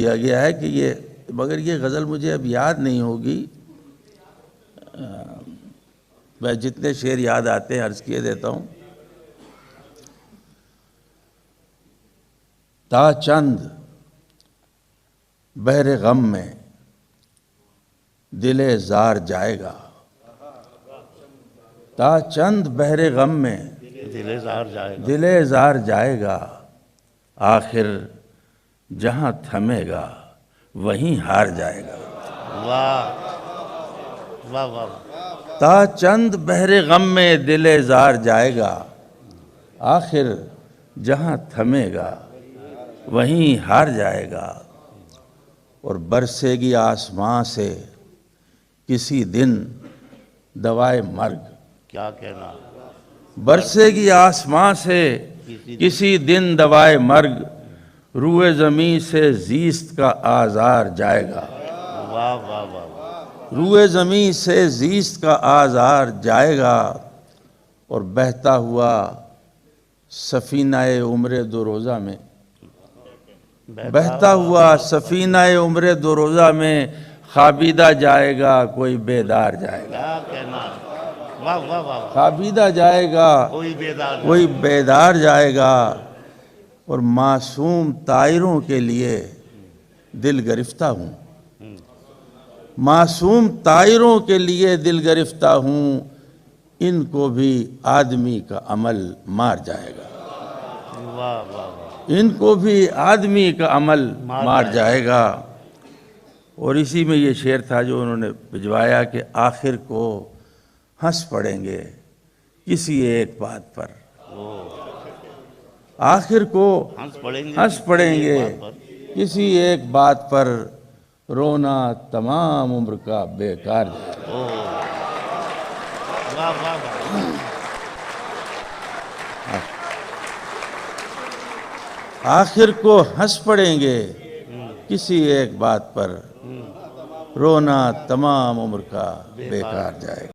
دیا گیا ہے کہ مگر یہ غزل مجھے اب یاد نہیں ہوگی، میں جتنے شعر یاد آتے ہیں عرض کیے دیتا ہوں۔ تا چند بحر غم میں دل زار جائے گا، تا چند بحر غم میں دل زار جائے گا، آخر جہاں تھمے گا وہیں ہار جائے گا۔ واہ واہ واہ۔ تا چند بحر غم میں دل زار جائے گا، آخر جہاں تھمے گا وہیں ہار جائے گا، اور برسے گی آسمان سے کسی دن دوائے مرگ۔ کیا کہنا، برسے گی آسمان سے کسی دن دوائے مرگ، روئے زمین سے زیست کا آزار جائے گا۔ واہ واہ واہ۔ روئے زمین سے زیست کا آزار جائے گا، اور بہتا ہوا سفینہ عمر دو روزہ میں، بہتا ہوا سفینہ عمر دو روزہ میں، خوابیدہ جائے گا کوئی بیدار جائے گا۔ کیا کہنا، واہ واہ واہ۔ خوابیدہ جائے گا کوئی بیدار جائے گا، اور معصوم طائروں کے لیے دل گرفتہ ہوں، معصوم طائروں کے لیے دل گرفتہ ہوں، ان کو بھی آدمی کا عمل مار جائے گا۔ واہ واہ واہ۔ ان کو بھی آدمی کا عمل مار جائے گا۔ اور اسی میں یہ شعر تھا جو انہوں نے بھجوایا کہ آخر کو ہنس پڑیں گے کسی ایک بات پر، آخر کو ہنس پڑیں گے کسی ایک بات پر، رونا تمام عمر کا بیکار جائے گا۔ واہ واہ واہ۔ آخر کو ہنس پڑیں گے کسی ایک بات پر، رونا تمام عمر کا بیکار جائے گا۔